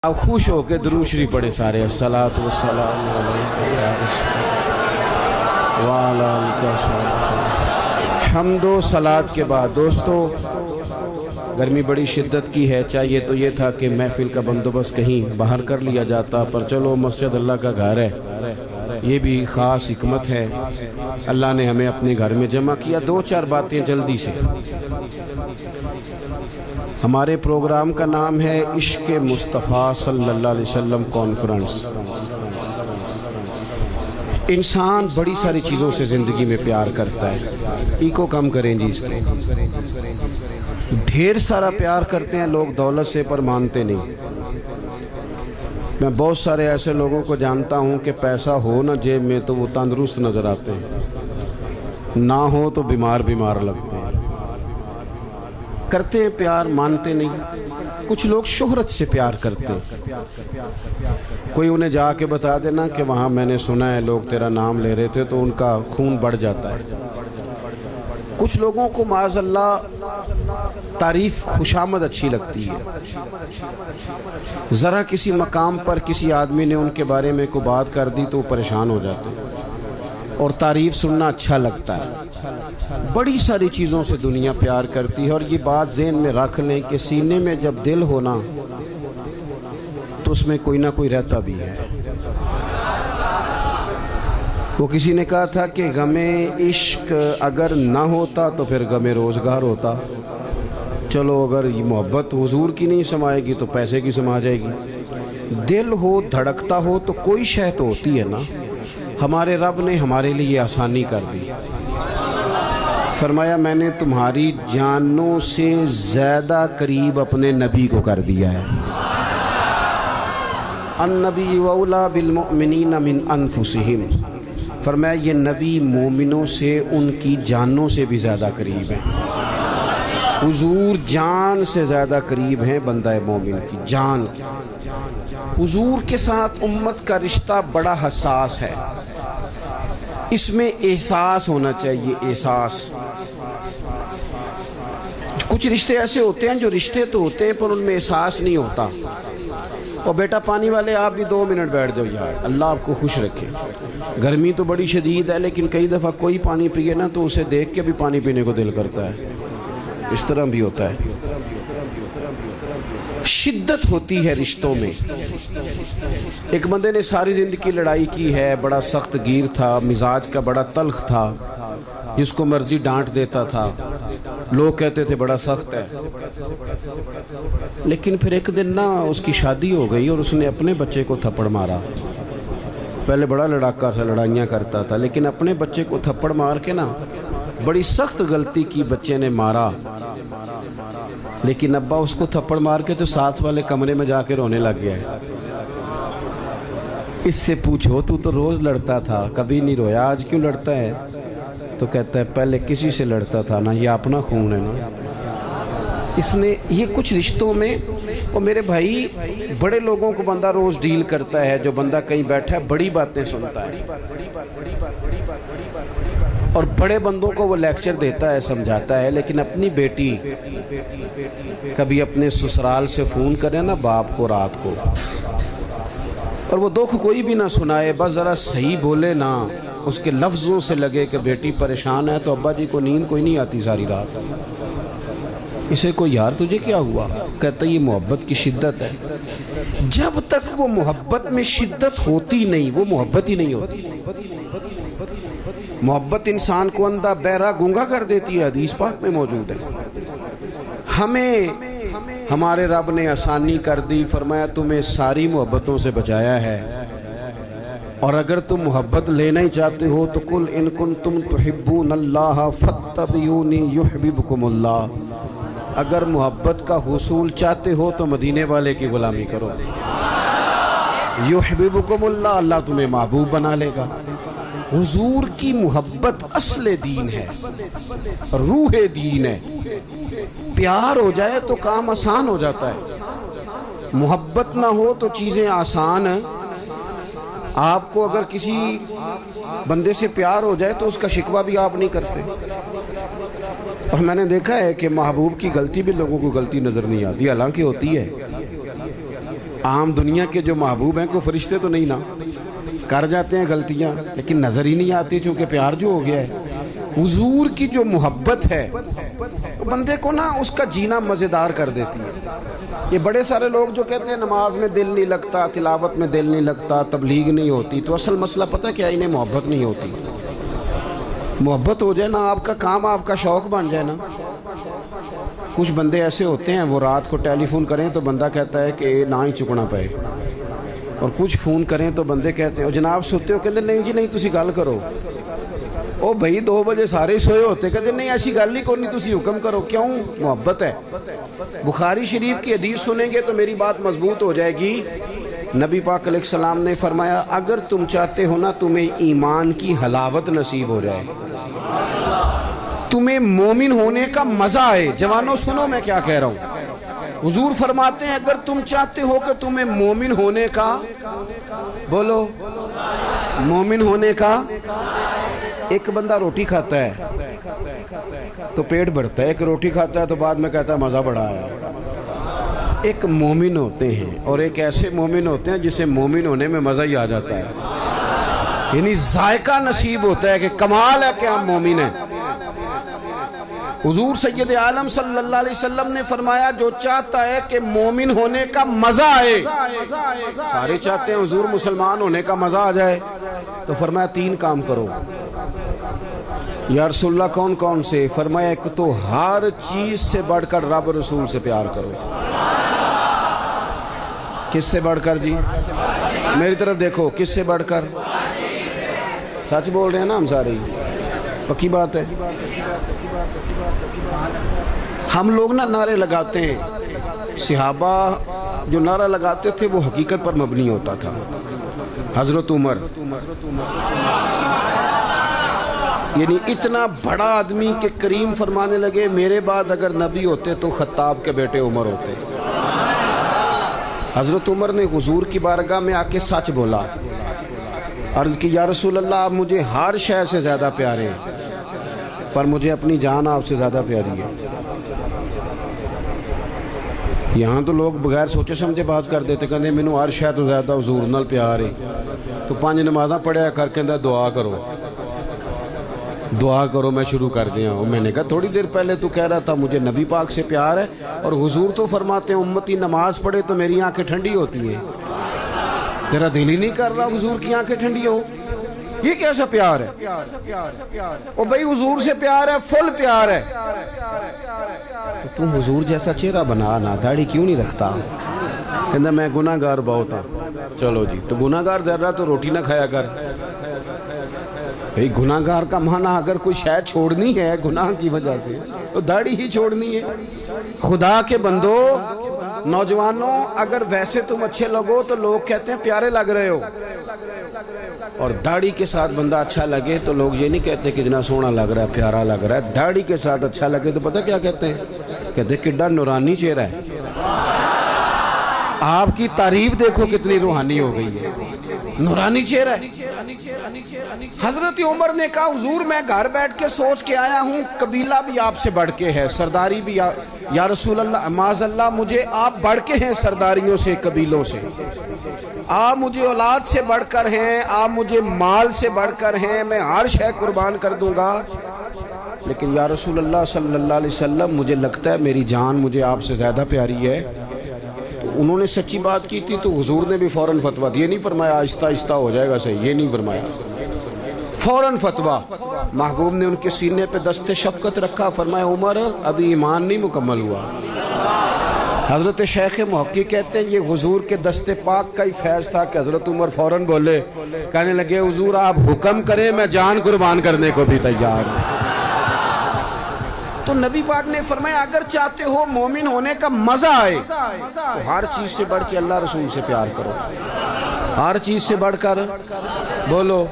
آپ خوش ہو کے درود شریف پڑھے سارے. الصلاۃ والسلام علیکم یا رسول اللہ وعلی آلک وصحبہ. حمد و صلات کے بعد دوستو گرمی بڑی شدت کی ہے. چاہیے تو یہ تھا کہ محفل کا بندوبست کہیں باہر کر لیا جاتا، پر چلو مسجد اللہ کا گھر ہے، یہ بھی خاص حکمت ہے. اللہ نے ہمیں اپنے گھر میں جمع کیا. دو چار باتیں جلدی سے. ہمارے پروگرام کا نام ہے عشق مصطفیٰ صلی اللہ علیہ وسلم کانفرنس. انسان بڑی ساری چیزوں سے زندگی میں پیار کرتا ہے. ایکو کم کریں جی اس کے. ڈھیر سارا پیار کرتے ہیں لوگ دولت سے، پر مانتے نہیں. میں بہت سارے ایسے لوگوں کو جانتا ہوں کہ پیسہ ہو نہ جیب میں تو وہ تندرست نظر آتے ہیں، نہ ہو تو بیمار لگتے ہیں. کرتے ہیں پیار، مانتے نہیں. کچھ لوگ شہرت سے پیار کرتے ہیں. کوئی انہیں جا کے بتا دینا کہ وہاں میں نے سنا ہے لوگ تیرا نام لے رہے تھے، تو ان کا خون بڑھ جاتا ہے. کچھ لوگوں کو معاذ اللہ تعریف خوشامد اچھی لگتی ہے. ذرا کسی مقام پر کسی آدمی نے ان کے بارے میں کوئی بات کر دی تو وہ پریشان ہو جاتے ہیں، اور تعریف سننا اچھا لگتا ہے. بڑی ساری چیزوں سے دنیا پیار کرتی ہے، اور یہ بات ذہن میں رکھ لیں کہ سینے میں جب دل ہونا تو اس میں کوئی نہ کوئی رہتا بھی ہے. وہ کسی نے کہا تھا کہ غم عشق اگر نہ ہوتا تو پھر غم روزگار ہوتا. چلو اگر یہ محبت حضور کی نہیں سمائے گی تو پیسے کی سما جائے گی. دل ہو، دھڑکتا ہو تو کوئی شے تو ہوتی ہے نا. ہمارے رب نے ہمارے لیے آسانی کر دی. فرمایا میں نے تمہاری جانوں سے زیادہ قریب اپنے نبی کو کر دیا ہے. النبی اولیٰ بالمؤمنین من انفسہم. فرمایا یہ نبی مومنوں سے ان کی جانوں سے بھی زیادہ قریب ہیں. حضور جان سے زیادہ قریب ہیں بندہ مومن کی جان. حضور کے ساتھ امت کا رشتہ بڑا حساس ہے. اس میں احساس ہونا چاہیے. احساس. کچھ رشتے ایسے ہوتے ہیں جو رشتے تو ہوتے ہیں پر ان میں احساس نہیں ہوتا. اور بیٹا پانی والے آپ بھی 2 منٹ بیٹھ جاؤ یار، اللہ آپ کو خوش رکھے. گرمی تو بڑی شدید ہے، لیکن کئی دفعہ کوئی پانی پیے نا تو اسے دیکھ کے بھی پانی پینے کو دل کرتا ہے. اس طرح بھی ہوتا ہے. شدت ہوتی ہے رشتوں میں. ایک بندے نے ساری زندگی لڑائی کی ہے، بڑا سخت گیر تھا، مزاج کا بڑا تلخ تھا، جس کو مرضی ڈانٹ دیتا تھا. لوگ کہتے تھے بڑا سخت ہے. لیکن پھر ایک دن نا اس کی شادی ہو گئی اور اس نے اپنے بچے کو تھپڑ مارا. پہلے بڑا لڑاکا تھا، لڑائیاں کرتا تھا، لیکن اپنے بچے کو تھپڑ مار کے نا بڑی سخت غلطی کی. بچے نے مارا، لیکن ابا اس کو تھپڑ مار کے تو ساتھ والے کمرے میں جا کے رونے لگ گیا ہے. اس سے پوچھو تو روز لڑتا تھا، کبھی نہیں رویا، آج کیوں لڑتا ہے؟ تو کہتا ہے پہلے کسی سے لڑتا تھا نا، یہ اپنا خون ہے نا. اس نے یہ کچھ رشتوں میں. اور میرے بھائی بڑے لوگوں کو بندہ روز ڈیل کرتا ہے، جو بندہ کہیں بیٹھا ہے بڑی باتیں سنتا ہے، اور بڑے بندوں کو وہ لیکچر دیتا ہے، سمجھاتا ہے. لیکن اپنی بیٹی کبھی اپنے سسرال سے فون کرے نا باپ کو رات کو، اور وہ دکھ کوئی بھی نہ سنائے، بس ذرا صحیح بولے نا، اس کے لفظوں سے لگے کہ بیٹی پریشان ہے، تو ابا جی کو نیند کوئی نہیں آتی ساری رات. اسے کو یار تجھے کیا ہوا؟ کہتا یہ محبت کی شدت ہے. جب تک وہ محبت میں شدت ہوتی نہیں وہ محبت ہی نہیں ہوتی. محبت انسان کو اندھا بہرا گونگا کر دیتی ہے، حدیث پاک میں موجود ہے. ہمیں ہمارے رب نے آسانی کر دی. فرمایا تمہیں ساری محبتوں سے بچایا ہے، اور اگر تم محبت لینا ہی چاہتے ہو تو قل ان کنتم تحبون اللہ فاتبعونی یحببکم اللہ. اگر محبت کا حصول چاہتے ہو تو مدینے والے کی غلامی کرو. یحببکم اللہ، اللہ تمہیں محبوب بنا لے گا. حضور کی محبت اصل دین ہے، روح دین ہے. پیار ہو جائے تو کام آسان ہو جاتا ہے. محبت نہ ہو تو چیزیں آسان ہیں. آپ کو اگر کسی بندے سے پیار ہو جائے تو اس کا شکوہ بھی آپ نہیں کرتے. اور میں نے دیکھا ہے کہ محبوب کی غلطی بھی لوگوں کو غلطی نظر نہیں آتی، حالانکہ ہوتی ہے. عام دنیا کے جو محبوب ہیں کوئی فرشتے تو نہیں نا، کر جاتے ہیں غلطیاں لیکن نظر ہی نہیں آتی، چونکہ پیار جو ہو گیا ہے۔ حضور کی جو محبت ہے بندے کو نا اس کا جینا مزیدار کر دیتی ہے۔ یہ بڑے سارے لوگ جو کہتے ہیں نماز میں دل نہیں لگتا، تلاوت میں دل نہیں لگتا، تبلیغ نہیں ہوتی، تو اصل مسئلہ پتہ کیا، انہیں محبت نہیں ہوتی۔ محبت ہو جائے نا، آپ کا کام آپ کا شوق بن جائے نا۔ کچھ بندے ایسے ہوتے ہیں وہ رات کو ٹیلی فون کریں تو بندہ کہتا ہے کہ نہ ہی چکنا پائے، اور کچھ فون کریں تو بندے کہتے ہیں جناب سوتے ہو، کہتے نہیں جی نہیں تسی گل کرو۔ او بھائی 2 بجے سارے سوئے ہوتے، کہتے نہیں ایسی گل ہی کوئی نہیں، تسی حکم کرو۔ کیوں؟ محبت ہے۔ بخاری شریف کی حدیث سنیں گے تو میری بات مضبوط ہو جائے گی۔ نبی پاک علیہ السلام نے فرمایا اگر تم چاہتے ہو نا تمہیں ایمان کی حلاوت نصیب ہو جائے، تمہیں مومن ہونے کا مزہ آئے، جوانوں سنو میں کیا کہہ رہا ہوں، حضور فرماتے ہیں اگر تم چاہتے ہو کہ تمہیں مومن ہونے کا، بولو مومن ہونے کا، ایک بندہ روٹی کھاتا ہے تو پیٹ بھرتا ہے، ایک روٹی کھاتا ہے تو بعد میں کہتا ہے مزہ بڑا آیا۔ ایک مومن ہوتے ہیں اور ایک ایسے مومن ہوتے ہیں جسے مومن ہونے میں مزہ ہی آ جاتا ہے، یعنی ذائقہ نصیب ہوتا ہے کہ کمال ہے کہ ہم مومن ہیں۔ حضور سید عالم صلی اللہ علیہ وسلم نے فرمایا جو چاہتا ہے کہ مومن ہونے کا مزہ آئے، سارے چاہتے ہیں حضور مسلمان ہونے کا مزہ آ جائے، تو فرمایا 3 کام کرو۔ یا رسول اللہ کون کون سے؟ فرمایا ایک تو ہر چیز سے بڑھ کر رب رسول سے پیار کرو۔ کس سے بڑھ کر جی؟ میری طرف دیکھو، کس سے بڑھ کر؟ سچ بول رہے ہیں نا ہم سارے، پکی بات ہے۔ ہم لوگ نا نعرے لگاتے ہیں، صحابہ جو نعرہ لگاتے تھے وہ حقیقت پر مبنی ہوتا تھا۔ حضرت عمر یعنی اتنا بڑا آدمی کہ کریم فرمانے لگے میرے بعد اگر نبی ہوتے تو خطاب کے بیٹے عمر ہوتے۔ حضرت عمر نے حضور کی بارگاہ میں آ کے سچ بولا، عرض کی یا رسول اللہ آپ مجھے ہر شے سے زیادہ پیارے ہیں پر مجھے اپنی جان آپ سے زیادہ پیاری ہے۔ یہاں تو لوگ بغیر سوچے سمجھے بات کر دیتے، کہتے ہیں مینوں ہر شے تو زیادہ حضور نال پیار ہے، تو 5 نمازاں پڑھیا کر کے دعا کرو دعا کرو، میں شروع کر دیا ہوں۔ میں نے کہا تھوڑی دیر پہلے تو کہہ رہا تھا مجھے نبی پاک سے پیار ہے، اور حضور تو فرماتے ہیں امتی نماز پڑھے تو میری آنکھیں ٹھنڈی ہوتی ہیں، تیرا دل ہی نہیں کر رہا حضور کی آنکھیں ٹھنڈی ہوں، یہ کیسا پیار ہے؟ او بھائی حضور سے پیار ہے، فل پیار ہے، تو تم حضور جیسا چہرہ بنا نا، داڑھی کیوں نہیں رکھتا؟ کہتا میں گناہ گار بہت ہوں۔ چلو جی، تو گناہ گار در رہا تو روٹی نہ کھایا کر۔ بھئی گناہ گار کا معنی اگر کوئی شے چھوڑنی ہے گناہ کی وجہ سے تو داڑھی ہی چھوڑنی ہے۔ خدا کے بندو، نوجوانوں، اگر ویسے تم اچھے لگو تو لوگ کہتے ہیں پیارے لگ رہے ہو، اور داڑھی کے ساتھ بندہ اچھا لگے تو لوگ یہ نہیں کہتے کہ جنا سونا لگ رہا ہے، پیارا لگ رہا ہے۔ داڑھی کے ساتھ اچھا لگے تو پتہ کیا کہتے ہیں؟ کہتے ہیں کڈا نورانی چہرہ ہے۔ آپ کی تعریف دیکھو کتنی روحانی ہو گئی ہے، نورانی چہرہ ہے۔ حضرت عمر نے کہا حضور میں گھر بیٹھ کے سوچ کے آیا ہوں، قبیلہ بھی آپ سے بڑھ کے ہے، سرداری بھی یا رسول اللہ معاذ اللہ مجھے آپ بڑھ کے ہیں سرداریوں سے، قبیلوں سے، آپ مجھے اولاد سے بڑھ کر ہیں، آپ مجھے مال سے بڑھ کر ہیں، میں ہر شے قربان کر دوں گا، لیکن یا رسول اللہ صلی اللہ علیہ وسلم مجھے لگتا ہے میری جان مجھے آپ سے زیادہ پیاری ہے۔ انہوں نے سچی بات کی تھی تو حضور نے بھی فوراً فتویٰ دیا، یہ نہیں فرمایا آہستہ آہستہ ہو جائے گا صحیح، یہ نہیں فرمایا، فوراً فتویٰ۔ محبوب نے ان کے سینے پہ دست شفقت رکھا، فرمایا عمر ابھی ایمان نہیں مکمل ہوا۔ حضرت شیخ محقق کہتے ہیں یہ حضور کے دست پاک کا ہی فیض تھا کہ حضرت عمر فوراً بولے، کہنے لگے حضور آپ حکم کریں میں جان قربان کرنے کو بھی تیار ہوں۔ تو نبی پاک نے فرمایا اگر چاہتے ہو مومن ہونے کا مزہ آئے تو ہر چیز سے بڑھ کے اللہ رسول سے پیار کرو، ہر چیز سے بڑھ کر، بولو،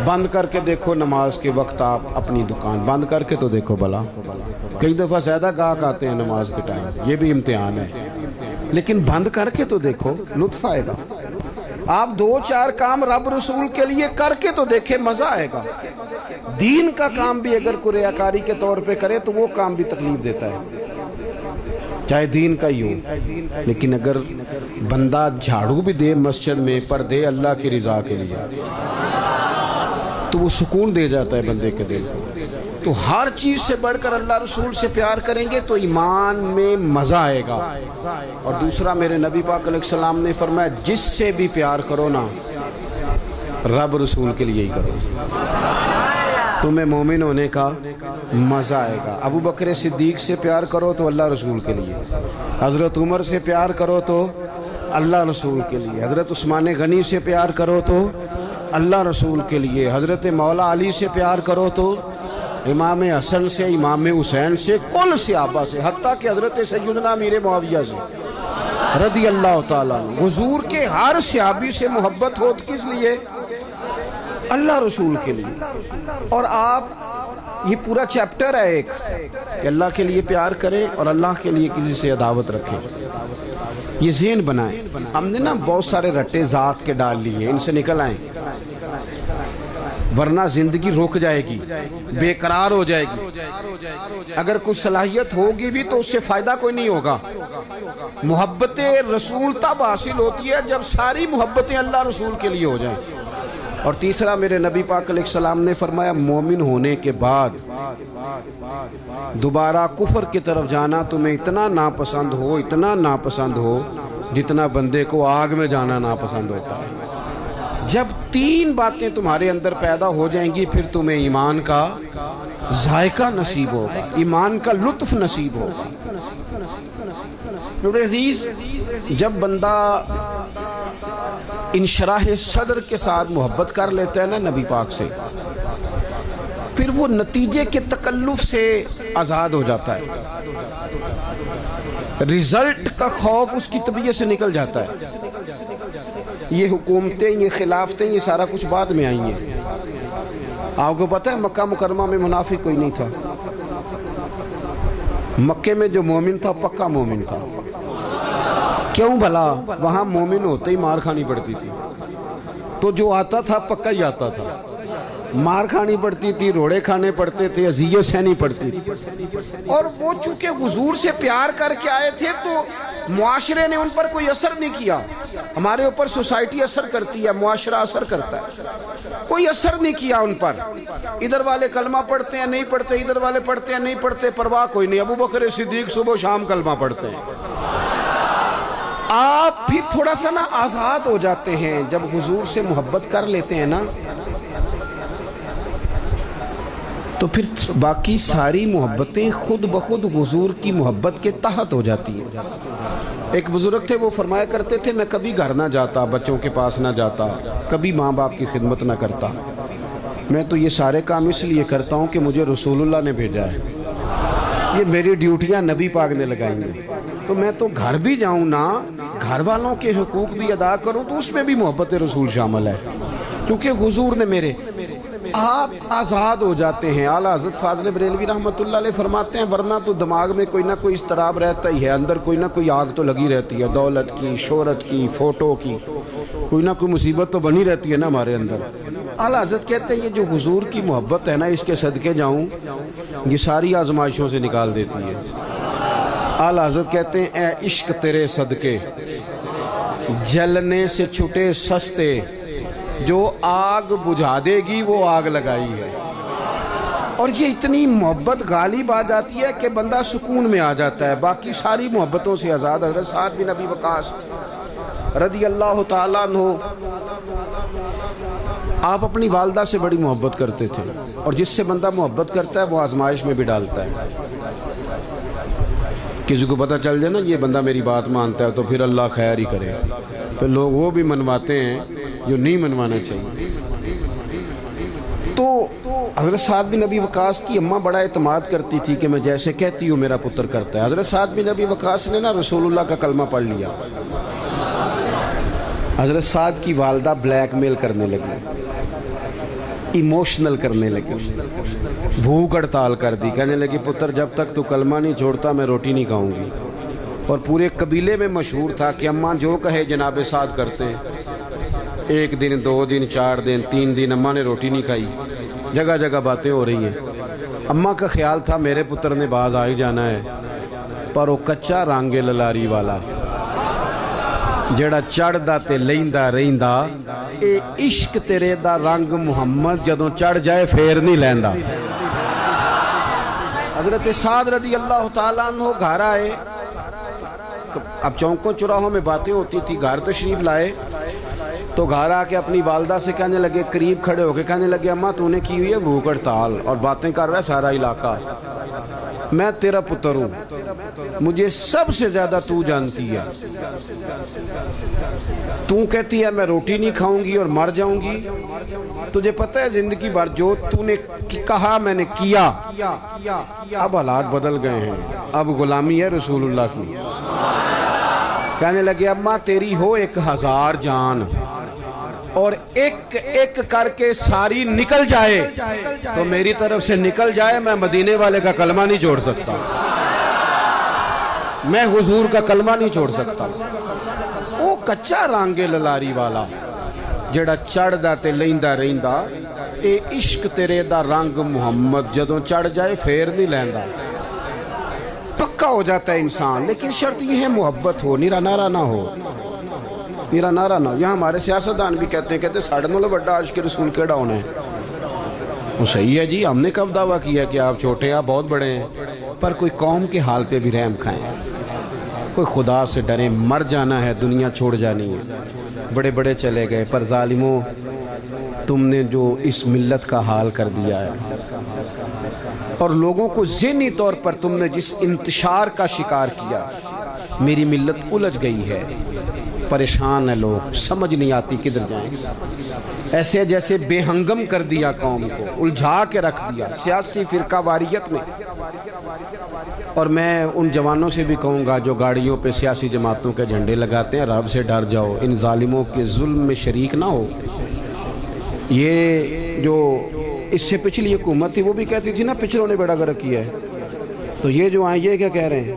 بند کر کے دیکھو نماز کے وقت، آپ اپنی دکان بند کر کے تو دیکھو بھلا، کئی دفعہ زیادہ گاہک آتے ہیں نماز کے ٹائم، یہ بھی امتحان ہے، لیکن بند کر کے تو دیکھو، لطف آئے گا۔ آپ 2-4 کام رب رسول کے لیے کر کے تو دیکھے، مزہ آئے گا۔ دین کا کام بھی اگر کوئی ریاکاری کے طور پہ کرے تو وہ کام بھی تکلیف دیتا ہے۔ چاہے دین کا ہی ہو، لیکن اگر بندہ جھاڑو بھی دے مسجد میں پر دے اللہ کی رضا کے لیے تو وہ سکون دے جاتا ہے بندے کے دل کو۔ تو ہر چیز سے بڑھ کر اللہ رسول سے پیار کریں گے تو ایمان میں مزہ آئے گا۔ اور دوسرا میرے نبی پاک علیہ السلام نے فرمایا جس سے بھی پیار کرو نا رب رسول کے لیے ہی کرو، تمہیں مومن ہونے کا مزہ آئے گا۔ ابو بکر صدیق سے پیار کرو تو اللہ رسول کے لیے، حضرت عمر سے پیار کرو تو اللہ رسول کے لیے، حضرت عثمان غنی سے پیار کرو تو اللہ رسول کے لیے، حضرت مولا علی سے پیار کرو تو امام حسن سے، امام حسین سے، کل صحابہ سے، حتیٰ کہ حضرت سیدنا امیر معاویہ سے رضی اللہ تعالیٰ عنہ۔ حضور کے ہر صحابی سے محبت ہو کس لیے؟ اللہ رسول کے لیے۔ اور آپ یہ پورا چیپٹر ہے ایک کہ اللہ کے لیے پیار کریں اور اللہ کے لیے کسی سے عداوت رکھیں، یہ ذہن بنائیں۔ ہم نے نا بہت سارے رٹے ذات کے ڈال لیے، ان سے نکل آئیں ورنہ زندگی رک جائے گی، بے قرار ہو جائے گی۔ اگر کچھ صلاحیت ہوگی بھی تو اس سے فائدہ کوئی نہیں ہوگا۔ محبت رسول تب حاصل ہوتی ہے جب ساری محبتیں اللہ رسول کے لیے ہو جائیں۔ اور تیسرا میرے نبی پاک علیہ السلام نے فرمایا مومن ہونے کے بعد دوبارہ کفر کی طرف جانا تمہیں اتنا ناپسند ہو، اتنا ناپسند ہو جتنا بندے کو آگ میں جانا ناپسند ہوتا ہے۔ جب تین باتیں تمہارے اندر پیدا ہو جائیں گی پھر تمہیں ایمان کا ذائقہ نصیب ہوگا، ایمان کا لطف نصیب ہوگا۔ میرے عزیز، جب بندہ انشراح صدر کے ساتھ محبت کر لیتا ہے نا نبی پاک سے، پھر وہ نتیجے کے تکلف سے آزاد ہو جاتا ہے، رزلٹ کا خوف اس کی طبیعت سے نکل جاتا ہے۔ یہ حکومتیں، یہ خلافتیں، یہ سارا کچھ بعد میں آئی ہیں۔ آپ کو پتہ ہے مکہ مکرمہ میں منافق کوئی نہیں تھا، مکے میں جو مومن تھا پکا مومن تھا۔ کیوں بھلا؟ وہاں مومن ہوتے ہی مار کھانی پڑتی تھی، تو جو آتا تھا پکا ہی آتا تھا، مار کھانی پڑتی تھی، روڑے کھانے پڑتے تھے، اذیت سہنی پڑتی تھی۔ اور وہ چونکہ حضور سے پیار کر کے آئے تھے تو معاشرے نے ان پر کوئی اثر نہیں کیا۔ ہمارے اوپر سوسائٹی اثر کرتی ہے، معاشرہ اثر کرتا ہے، کوئی اثر نہیں کیا ان پر۔ ادھر والے کلمہ پڑھتے ہیں نہیں پڑھتے، ادھر والے پڑھتے ہیں نہیں پڑھتے، پرواہ کوئی نہیں۔ ابو بکر صدیق صبح و شام کلمہ پڑھتے ہیں۔ آپ بھی تھوڑا سا نا آزاد ہو جاتے ہیں جب حضور سے محبت کر لیتے ہیں نا، تو پھر باقی ساری محبتیں خود بخود حضور کی محبت کے تحت ہو جاتی ہیں۔ ایک بزرگ تھے، وہ فرمایا کرتے تھے میں کبھی گھر نہ جاتا، بچوں کے پاس نہ جاتا، کبھی ماں باپ کی خدمت نہ کرتا، میں تو یہ سارے کام اس لیے کرتا ہوں کہ مجھے رسول اللہ نے بھیجا ہے، یہ میری ڈیوٹیاں نبی پاک نے لگائیں گے، تو میں تو گھر بھی جاؤں نا، گھر والوں کے حقوق بھی ادا کروں تو اس میں بھی محبت رسول شامل ہے، کیونکہ حضور نے میرے۔ آپ آزاد ہو جاتے ہیں۔ اعلیٰ حضرت فاضل بریلوی رحمۃ اللہ علیہ فرماتے ہیں ورنہ تو دماغ میں کوئی نہ کوئی اضطراب رہتا ہی ہے، اندر کوئی نہ کوئی آگ تو لگی رہتی ہے، دولت کی، شہرت کی، فوٹو کی، کوئی نہ کوئی مصیبت تو بنی رہتی ہے نا ہمارے اندر۔ اعلیٰ حضرت کہتے ہیں یہ جو حضور کی محبت ہے نا، اس کے صدقے جاؤں، یہ ساری آزمائشوں سے نکال دیتی ہے۔ اعلیٰ حضرت کہتے ہیں اے عشق تیرے صدقے جلنے سے چھٹے سستے، جو آگ بجھا دے گی وہ آگ لگائی ہے۔ اور یہ اتنی محبت غالب آ جاتی ہے کہ بندہ سکون میں آ جاتا ہے، باقی ساری محبتوں سے آزاد۔ حضرت سعد بن ابی وقاص رضی اللہ تعالیٰ عنہ، آپ اپنی والدہ سے بڑی محبت کرتے تھے، اور جس سے بندہ محبت کرتا ہے وہ آزمائش میں بھی ڈالتا ہے۔ کسی کو پتہ چل جائے نا یہ بندہ میری بات مانتا ہے تو پھر اللہ خیر ہی کرے، پھر لوگ وہ بھی منواتے ہیں جو نہیں منوانا چاہیے۔ تو حضرت سعد بن ابی وقاص کی اماں بڑا اعتماد کرتی تھی کہ میں جیسے کہتی ہوں میرا پتر کرتا ہے۔ حضرت سعد بن ابی وقاص نے نا رسول اللہ کا کلمہ پڑھ لیا، حضرت سعد کی والدہ بلیک میل کرنے لگی، ایموشنل کرنے لگی، بھوک ہڑتال کر دی، کہنے لگی پتر جب تک تو کلمہ نہیں چھوڑتا میں روٹی نہیں کھاؤں گی۔ اور پورے قبیلے میں مشہور تھا کہ اماں جو کہے جناب سعد کرتے۔ ایک دن، 2 دن، 4 دن، 3 دن اماں نے روٹی نہیں کھائی، جگہ جگہ باتیں ہو رہی ہیں۔ اماں کا خیال تھا میرے پتر نے باز آ ہی جانا ہے، پر وہ کچا رنگ للاری والا جڑا چڑھدا تے لیندا رہندا اے عشق تیرے دا رنگ محمد جدوں چڑھ جائے پھر نہیں لیندا۔ حضرت سعد رضی اللہ تعالیٰ عنہ گھر آئے، اب چونکوں چراہوں میں باتیں ہوتی تھی، گھر تشریف لائے تو گھر آ کے اپنی والدہ سے کہنے لگے، قریب کھڑے ہو کے کہنے لگے اماں تو نے کی ہوئی ہے بھوک ہڑتال اور باتیں کر رہا ہے سارا علاقہ، میں تیرا پتر ہوں، مجھے سب سے زیادہ تو جانتی ہے، تو کہتی ہے میں روٹی نہیں کھاؤں گی اور مر جاؤں گی، تجھے پتہ ہے زندگی بھر جو تو نے کہا میں نے کیا۔ اب حالات بدل گئے ہیں، اب غلامی ہے رسول اللہ کی۔ کہنے لگے اماں تیری ہو 1000 جان اور ایک ایک کر کے ساری نکل جائے تو میری طرف سے نکل جائے، میں مدینے والے کا کلمہ نہیں چھوڑ سکتا، میں حضور کا کلمہ نہیں چھوڑ سکتا۔ وہ کچا رنگ للاری والا جڑا چڑھدا تے لیندا رہندا اے عشق تیرے دا رنگ محمد جدوں چڑھ جائے پھر نہیں لیندا۔ پکا ہو جاتا ہے انسان، لیکن شرط یہ ہے محبت ہو، نیرا نارا نہ ہو، نیرا نارا نہ ہو۔ یہاں ہمارے سیاستدان بھی کہتے ہیں ساڑھے نولے بڑا عاشق رسول کیڑا ہونا ہے۔ وہ صحیح ہے جی، ہم نے کب دعویٰ کیا کہ آپ چھوٹے ہیں، آپ بہت بڑے ہیں، پر کوئی قوم کے حال پہ بھی رحم کھائیں، کوئی خدا سے ڈریں، مر جانا ہے، دنیا چھوڑ جانی ہے۔ بڑے بڑے چلے گئے، پر ظالموں تم نے جو اس ملت کا حال کر دیا ہے اور لوگوں کو ذہنی طور پر تم نے جس انتشار کا شکار کیا، میری ملت الجھ گئی ہے، پریشان ہے، لوگ سمجھ نہیں آتی کدھر جائیں، ایسے جیسے بے ہنگم کر دیا، قوم کو الجھا کے رکھ دیا سیاسی فرقہ واریت میں۔ اور میں ان جوانوں سے بھی کہوں گا جو گاڑیوں پہ سیاسی جماعتوں کے جھنڈے لگاتے ہیں، رب سے ڈر جاؤ، ان ظالموں کے ظلم میں شریک نہ ہو۔ یہ جو اس سے پچھلی حکومت تھی وہ بھی کہتی تھی نا پچھلوں نے بیڑا گرک کیا ہے، تو یہ جو آئیں یہ کیا کہہ رہے ہیں؟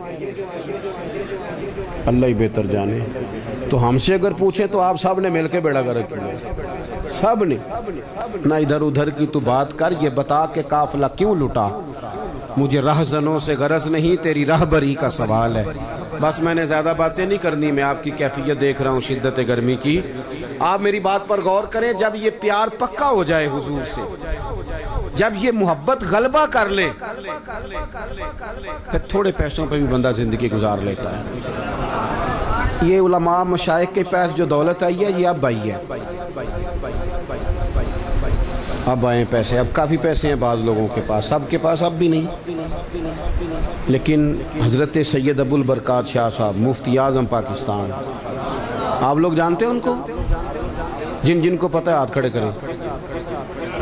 اللہ ہی بہتر جانے۔ تو ہم سے اگر پوچھیں تو آپ سب نے مل کے بیڑا گرک کیا ہے، سب نے۔ نہ ادھر ادھر کی تو بات کر، یہ بتا کہ قافلہ کیوں لٹا، مجھے رہزنوں سے غرض نہیں، تیری رہبری کا سوال ہے۔ بس میں نے زیادہ باتیں نہیں کرنی، میں آپ کی کیفیت دیکھ رہا ہوں شدت گرمی کی، آپ میری بات پر غور کریں۔ جب یہ پیار پکا ہو جائے حضور سے، جب یہ محبت غلبہ کر لے، پھر تھوڑے پیسوں پہ بھی بندہ زندگی گزار لیتا ہے۔ یہ علماء مشائخ کے پاس جو دولت آئی ہے یہ اب آئی ہے، اب آئے پیسے، اب کافی پیسے ہیں بعض لوگوں کے پاس، سب کے پاس اب بھی نہیں، لیکن حضرت سید ابو البرکات شاہ صاحب مفتی اعظم پاکستان، آپ لوگ جانتے ہیں ان کو؟ جن جن کو پتہ ہے ہاتھ کھڑے کریں،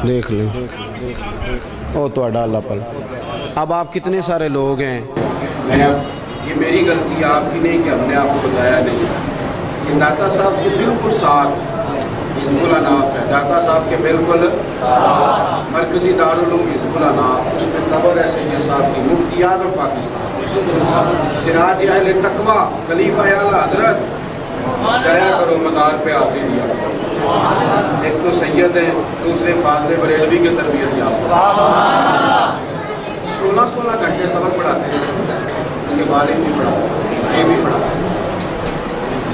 دیکھ لیں، او تو اڈالا پل۔ اب آپ کتنے سارے لوگ ہیں، یہ میری غلطی آپ کی نہیں کہ ہم نے آپ کو بتایا نہیں، یہ داتا صاحب کے بالکل ساتھ حزب الاناف ہے، داتا صاحب کے بالکل مرکزی دارالعلوم حزب الاناف، اس میں قبر ہے سید صاحب کی، مفتی اعظم پاکستان، سراج اہل تقوی، خلیفہ اعلیٰ حضرت، جایا کرو مزار پہ آتے دیا، ایک تو سید ہیں، دوسرے فاضل بریلوی کے تربیت یافتہ، 16 گھنٹے سبق پڑھاتے ہیں، ان کے والد بھی پڑھاتے، یہ بھی پڑھاتے،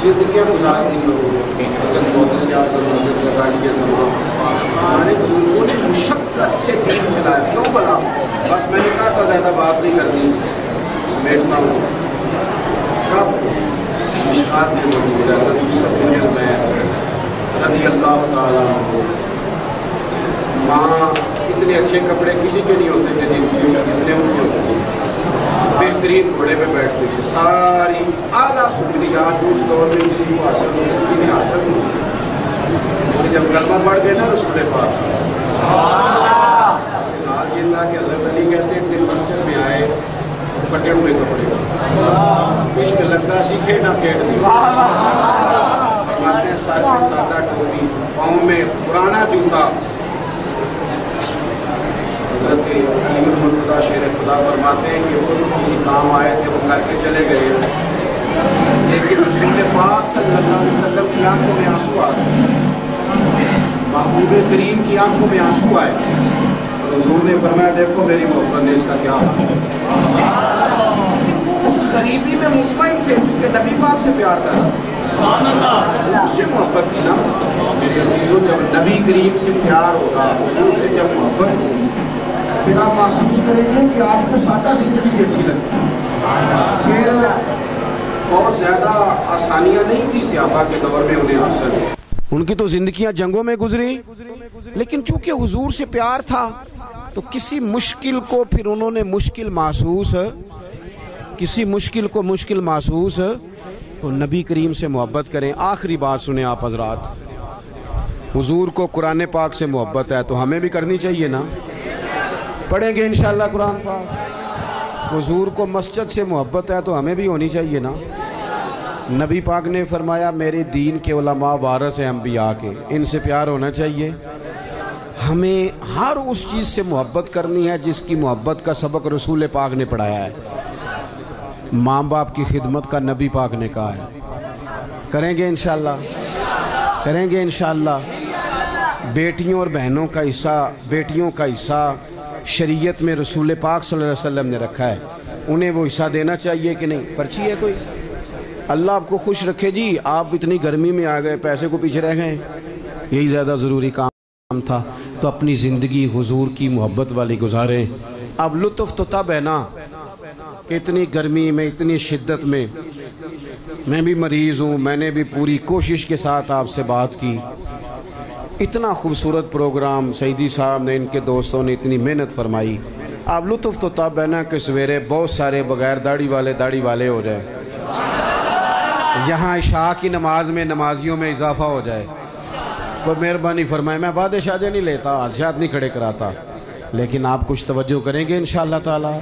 زندگیاں گزارتی لوگوں نے، حضرت محدث اعظم حضرت غزالی زمان، ہمارے بزرگوں نے مشقت سے دین پھیلایا، کیوں بلا؟ بس میں نے کہا تھا زیادہ بات نہیں کرنی، سمیٹتا ہوں، کب مشکات میں موجود ہے حضرت یوسف بن عمیر رضی اللہ تعالیٰ عنہ، ماں اتنے اچھے کپڑے کسی کے نہیں ہوتے تھے، اتنے ان کے ہوتے تھے، بہترین گھوڑے پہ بیٹھتے تھے، ساری اعلیٰ سہولیات جو اس دور میں کسی کو حاصل ہوتی نہیں حاصل ہوتی، جب کلمہ پڑھ گئے نا رسول پاک، حال یہ تھا کہ حضرت علی کہتے ہیں مسجد میں آئے پٹے ہوئے کپڑے، عشق لگتا سیکھے نہ کھیڑ دی، فرماتے سر پہ سادہ ٹوپی، پاؤں میں پرانا جوتا، حضرت علی المرتضیٰ شیر خدا فرماتے ہیں کہ وہ جو کسی کام آئے تھے وہ کر کے چلے گئے، لیکن رسول پاک صلی اللہ علیہ وسلم کی آنکھوں میں آنسو آ گئے، محبوب کریم کی آنکھوں میں آنسو آئے، اور حضور نے فرمایا دیکھو میری محبت نے اس کا کیا حال ہے، اس قریبی میں مطمئن تھے چونکہ نبی پاک سے پیار تھا، حضور سے محبت تھی نا میرے عزیزوں. جب نبی کریم سے پیار ہوگا، حضور سے جب محبت ہوگی، پھر آپ محسوس کریں گے کہ آپ کو سادہ زندگی بھی اچھی لگتی. پھر بہت زیادہ آسانیاں نہیں تھی صحابہ کے دور میں انہیں حاصل. ان کی تو زندگیاں جنگوں میں گزری، لیکن چونکہ حضور سے پیار تھا تو کسی مشکل کو پھر انہوں نے مشکل محسوس تو نبی کریم سے محبت کریں. آخری بات سنیں آپ حضرات، حضور کو قرآن پاک سے محبت ہے تو ہمیں بھی کرنی چاہیے نا. پڑھیں گے انشاءاللہ قرآن پاک. حضور کو مسجد سے محبت ہے تو ہمیں بھی ہونی چاہیے نا. نبی پاک نے فرمایا میرے دین کے علماء وارث ہیں انبیاء کے، ان سے پیار ہونا چاہیے. ہمیں ہر اس چیز سے محبت کرنی ہے جس کی محبت کا سبق رسول پاک نے پڑھایا ہے. ماں باپ کی خدمت کا نبی پاک نے کہا ہے. کریں گے انشاءاللہ. بیٹیوں اور بہنوں کا حصہ، بیٹیوں کا حصہ شریعت میں رسول پاک صلی اللہ علیہ وسلم نے رکھا ہے. انہیں وہ حصہ دینا چاہیے کہ نہیں؟ پرچی ہے کوئی؟ اللہ آپ کو خوش رکھے جی. آپ اتنی گرمی میں آ گئے، پیسے کو پیچھے رہ گئے، یہی زیادہ ضروری کام تھا. تو اپنی زندگی حضور کی محبت والی گزاریں. اب لطف تو تب ہے نا کہ اتنی گرمی میں، اتنی شدت میں میں بھی مریض ہوں، میں نے بھی پوری کوشش کے ساتھ آپ سے بات کی. اتنا خوبصورت پروگرام سعیدی صاحب نے، ان کے دوستوں نے اتنی محنت فرمائی. اب لطف تو تب ہے نا کہ سویرے بہت سارے بغیر داڑھی والے ہو جائے، یہاں عشاء کی نماز میں نمازیوں میں اضافہ ہو جائے. کوئی مہربانی فرمائے. میں وعدے شادے نہیں لیتا، حاجات نہیں کھڑے کراتا، لیکن آپ کچھ توجہ کریں گے انشاءاللہ تعالی،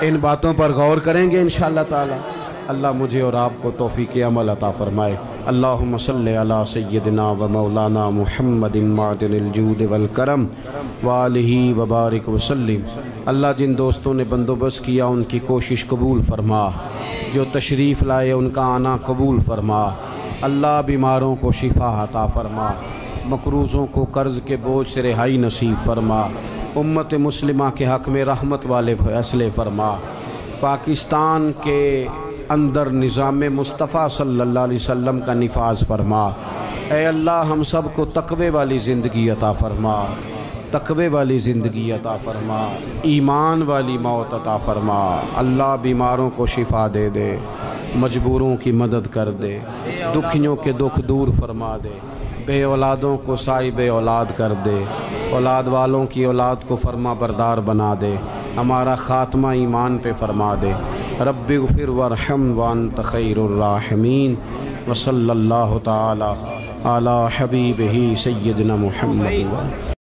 ان باتوں پر غور کریں گے انشاءاللہ تعالی. اللہ مجھے اور آپ کو توفیق عمل عطا فرمائے. اللہم صلی علی سیدنا و مولانا محمد معدن الجود والکرم وآلہ وبارک وسلم. اللہ جن دوستوں نے بندوبست کیا ان کی کوشش قبول فرما، جو تشریف لائے ان کا آنا قبول فرما. اللہ بیماروں کو شفا عطا فرما، مقروضوں کو قرض کے بوجھ سے رہائی نصیب فرما. امت مسلمہ کے حق میں رحمت والے فیصلے فرما. پاکستان کے اندر نظام مصطفیٰ صلی اللہ علیہ وسلم کا نفاذ فرما. اے اللہ ہم سب کو تقوی والی زندگی عطا فرما، تقوی والی زندگی عطا فرما، ایمان والی موت عطا فرما. اللہ بیماروں کو شفا دے دے، مجبوروں کی مدد کر دے، دکھیوں کے دکھ دور فرما دے. بے اولادوں کو صاحب اولاد کر دے، اولاد والوں کی اولاد کو فرما بردار بنا دے. ہمارا خاتمہ ایمان پہ فرما دے. رب اغفر وارحم وانت خیر الراحمین. وصلی اللہ تعالی علی حبیبہ سیدنا محمد.